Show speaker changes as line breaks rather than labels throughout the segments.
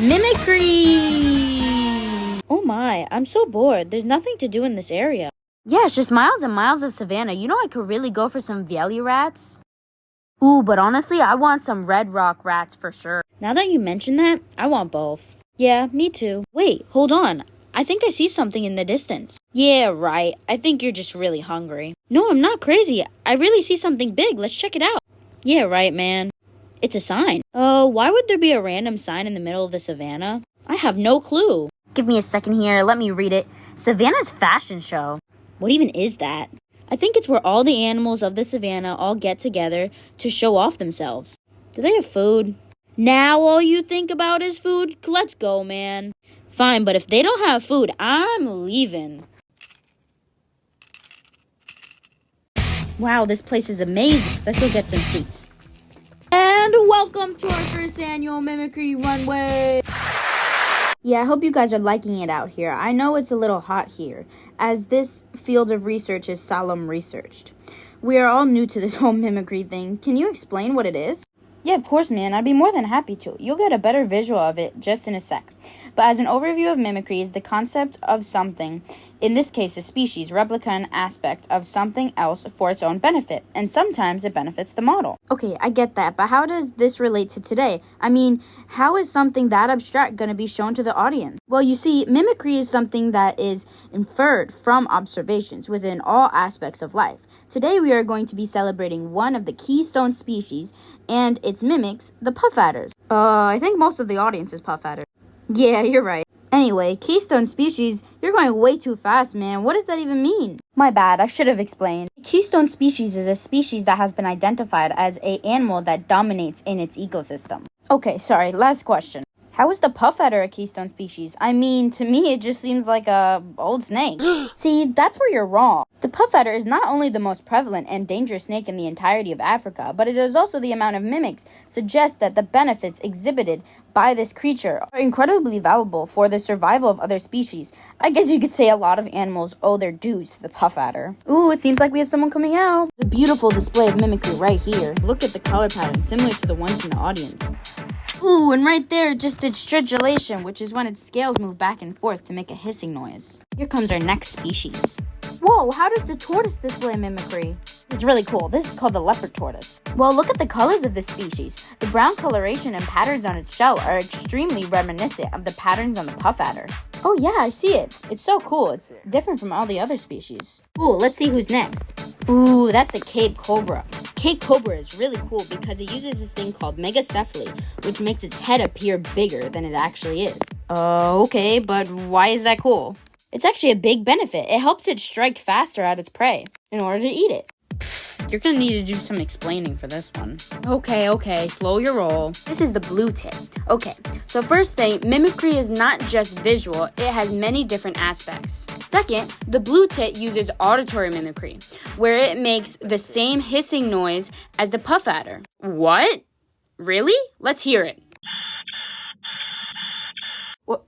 Mimicry! Oh my, I'm so bored. There's nothing to do in this area.
Yeah, it's just miles and miles of savannah. You know I could really go for some Valley rats. Ooh, but honestly, I want some Red Rock rats for sure.
Now that you mention that, I want both. Yeah, me too. Wait, hold on. I think I see something in the distance. Yeah, right. I think you're just really hungry. No, I'm not crazy. I really see something big. Let's check it out. Yeah, right, man. It's a sign. Oh, why would there be a random sign in the middle of the savannah? I have no clue.
Give me a second here. Let me read it. Savannah's fashion show.
What even is that? I think it's where all the animals of the savannah all get together to show off themselves. Do they have food? Now all you think about is food? Let's go, man. Fine, but if they don't have food, I'm leaving. Wow, this place is amazing. Let's go get some seats. And welcome to our first annual Mimicry Runway. Yeah, I hope you guys are liking it out here. I know it's a little hot here, as this field of research is solemn researched. We are all new to this whole mimicry thing. Can you explain what it is? Yeah, of course, man. I'd be more than happy to. You'll get a better visual of it just in a sec. But as an overview of mimicry is the concept of something, in this case a species, replica an aspect of something else for its own benefit, and sometimes it benefits the model. Okay, I get that, but how does this relate to today? I mean, how is something that abstract going to be shown to the audience? Well, you see, mimicry is something that is inferred from observations within all aspects of life. Today we are going to be celebrating one of the keystone species and its mimics, the puff adders. I think most of the audience is puff adders. Yeah, you're right. Anyway, keystone species, you're going way too fast, man. What does that even mean? My bad, I should have explained. A keystone species is a species that has been identified as an animal that dominates in its ecosystem. Okay, sorry, last question. How is the puff adder a keystone species? I mean, to me, it just seems like a old snake. See, that's where you're wrong. The puff adder is not only the most prevalent and dangerous snake in the entirety of Africa, but it is also the amount of mimics suggests that the benefits exhibited by this creature are incredibly valuable for the survival of other species. I guess you could say a lot of animals owe their dues to the puff adder. Ooh, it seems like we have someone coming out. It's a beautiful display of mimicry right here. Look at the color pattern, similar to the ones in the audience. Ooh, and right there, just its stridulation, which is when its scales move back and forth to make a hissing noise. Here comes our next species. Whoa, how does the tortoise display mimicry? This is really cool. This is called the leopard tortoise. Well, look at the colors of this species. The brown coloration and patterns on its shell are extremely reminiscent of the patterns on the puff adder. Oh yeah, I see it. It's so cool. It's different from all the other species. Cool, let's see who's next. Ooh, that's the Cape Cobra. Cape Cobra is really cool because it uses this thing called megacephaly, which makes its head appear bigger than it actually is. Okay, but why is that cool? It's actually a big benefit. It helps it strike faster at its prey in order to eat it. You're gonna need to do some explaining for this one. Okay, slow your roll.
This is the blue tit. Okay, so first thing, mimicry is not just visual, it has many different aspects. Second, the blue tit uses auditory mimicry, where it makes the same hissing noise as the puff adder. What? Really? Let's hear it.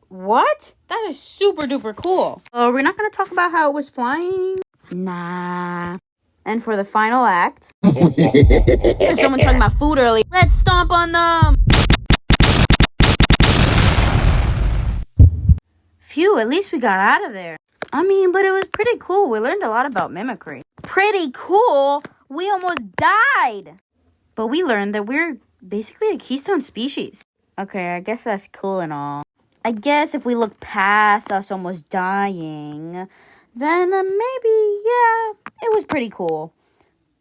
What? That is super duper cool. We're not gonna talk about how it was flying? Nah. And for the final act, there's someone talking about food earlier. Let's stomp on them! Phew, at least we got out of there. I mean, but it was pretty cool. We learned a lot about mimicry. Pretty cool? We almost died! But we learned that we're basically a keystone species. Okay, I guess that's cool and all. I guess if we look past us almost dying, then maybe, yeah, it was pretty cool.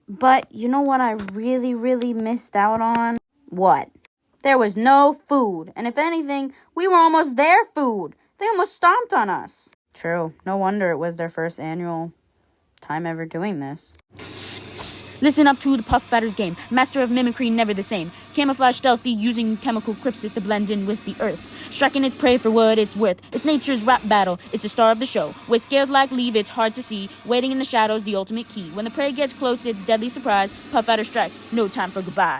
But you know what I really missed out on? What? There was no food. And if anything, we were almost their food. They almost stomped on us. True. No wonder it was their first annual time ever doing this.
Listen up to the puff adder's game. Master of mimicry, never the same. Camouflage stealthy, using chemical crypsis to blend in with the earth. Striking its prey for what it's worth. It's nature's rap battle. It's the star of the show. With scales like leaf, it's hard to see. Waiting in the shadows, the ultimate key. When the prey gets close, it's deadly surprise. Puff adder strikes. No time for goodbye.